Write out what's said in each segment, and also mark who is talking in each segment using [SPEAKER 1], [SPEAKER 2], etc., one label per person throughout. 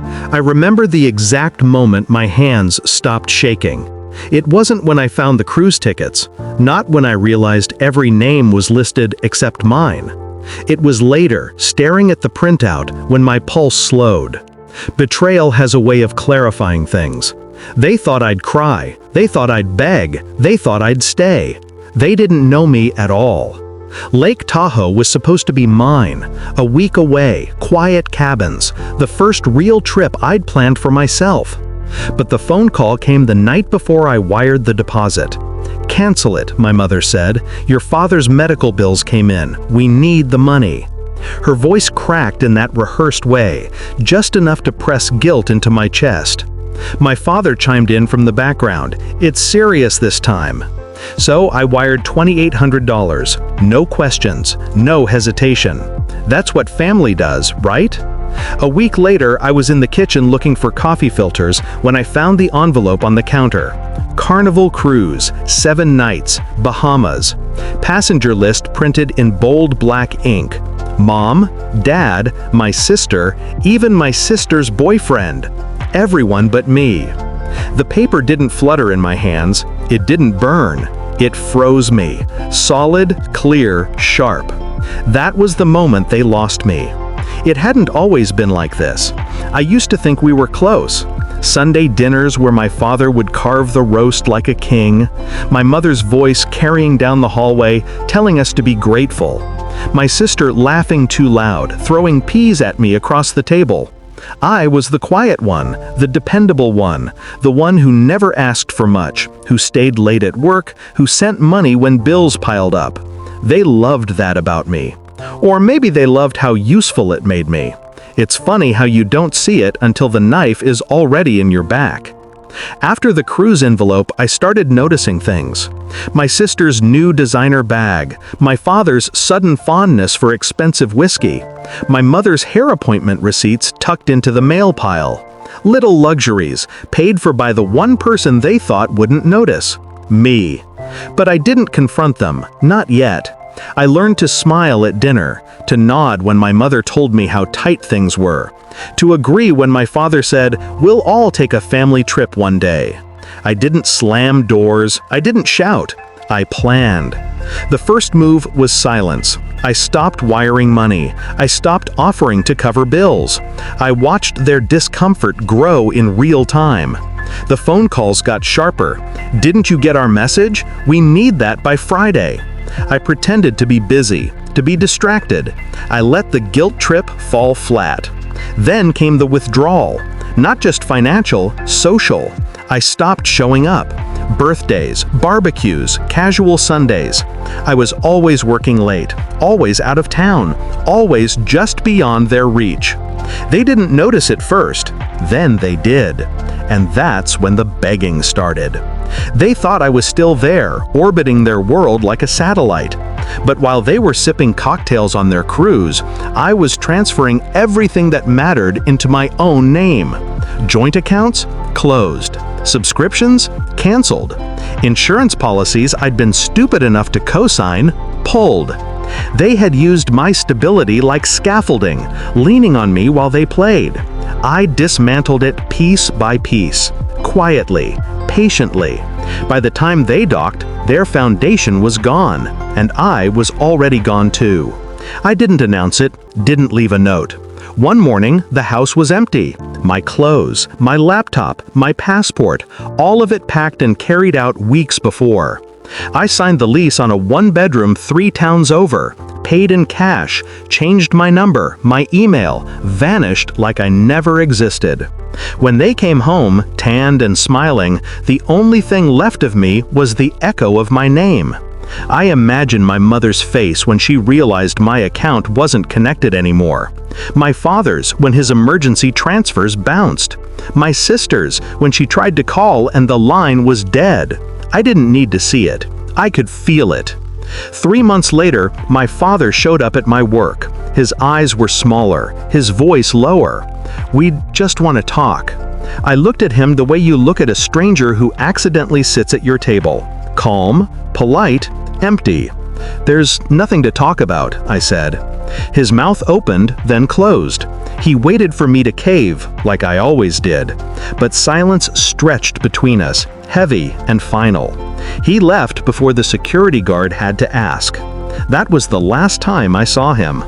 [SPEAKER 1] I remember the exact moment my hands stopped shaking. It wasn't when I found the cruise tickets, not when I realized every name was listed except mine. It was later, staring at the printout, when my pulse slowed. Betrayal has a way of clarifying things. They thought I'd cry, they thought I'd beg, they thought I'd stay. They didn't know me at all. Lake Tahoe was supposed to be mine, a week away, quiet cabins, the first real trip I'd planned for myself. But the phone call came the night before I wired the deposit. "Cancel it," my mother said. "Your father's medical bills came in. We need the money." Her voice cracked in that rehearsed way, just enough to press guilt into my chest. My father chimed in from the background. "It's serious this time." So I wired $2,800. No questions, no hesitation. That's what family does, right? A week later, I was in the kitchen looking for coffee filters when I found the envelope on the counter. Carnival Cruise, 7 nights, Bahamas. Passenger list printed in bold black ink. Mom, Dad, my sister, even my sister's boyfriend. Everyone but me. The paper didn't flutter in my hands. It didn't burn. It froze me. Solid, clear, sharp. That was the moment they lost me. It hadn't always been like this. I used to think we were close. Sunday dinners where my father would carve the roast like a king. My mother's voice carrying down the hallway, telling us to be grateful. My sister laughing too loud, throwing peas at me across the table. I was the quiet one, the dependable one, the one who never asked for much, who stayed late at work, who sent money when bills piled up. They loved that about me. Or maybe they loved how useful it made me. It's funny how you don't see it until the knife is already in your back. After the cruise envelope, I started noticing things. My sister's new designer bag, my father's sudden fondness for expensive whiskey, my mother's hair appointment receipts tucked into the mail pile. Little luxuries, paid for by the one person they thought wouldn't notice, me. But I didn't confront them, not yet. I learned to smile at dinner, to nod when my mother told me how tight things were, to agree when my father said, "We'll all take a family trip one day." I didn't slam doors, I didn't shout, I planned. The first move was silence. I stopped wiring money. I stopped offering to cover bills. I watched their discomfort grow in real time. The phone calls got sharper. "Didn't you get our message? We need that by Friday." I pretended to be busy, to be distracted. I let the guilt trip fall flat. Then came the withdrawal. Not just financial, social. I stopped showing up. Birthdays, barbecues, casual Sundays. I was always working late, always out of town, always just beyond their reach. They didn't notice it first, then they did. And that's when the begging started. They thought I was still there, orbiting their world like a satellite. But while they were sipping cocktails on their cruise, I was transferring everything that mattered into my own name. Joint accounts? Closed. Subscriptions? Canceled. Insurance policies I'd been stupid enough to co-sign? Pulled. They had used my stability like scaffolding, leaning on me while they played. I dismantled it piece by piece, quietly, patiently. By the time they docked, their foundation was gone, and I was already gone too. I didn't announce it, didn't leave a note. One morning, the house was empty. My clothes, my laptop, my passport, all of it packed and carried out weeks before. I signed the lease on a 1-bedroom 3 towns over, paid in cash, changed my number, my email, vanished like I never existed. When they came home, tanned and smiling, the only thing left of me was the echo of my name. I imagine my mother's face when she realized my account wasn't connected anymore. My father's when his emergency transfers bounced. My sister's when she tried to call and the line was dead. I didn't need to see it. I could feel it. 3 months later, my father showed up at my work. His eyes were smaller, his voice lower. "We'd just want to talk." I looked at him the way you look at a stranger who accidentally sits at your table. Calm, polite, empty. "There's nothing to talk about," I said. His mouth opened, then closed. He waited for me to cave, like I always did. But silence stretched between us, heavy and final. He left before the security guard had to ask. That was the last time I saw him.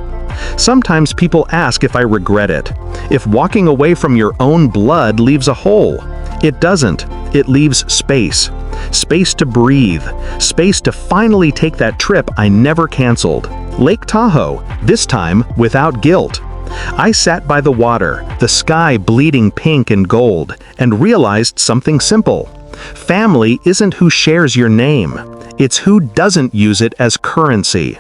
[SPEAKER 1] Sometimes people ask if I regret it. If walking away from your own blood leaves a hole. It doesn't. It leaves space. Space to breathe. Space to finally take that trip I never canceled. Lake Tahoe, this time without guilt. I sat by the water, the sky bleeding pink and gold, and realized something simple. Family isn't who shares your name. It's who doesn't use it as currency.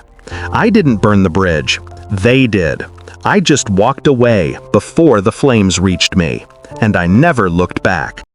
[SPEAKER 1] I didn't burn the bridge. They did. I just walked away before the flames reached me, and I never looked back.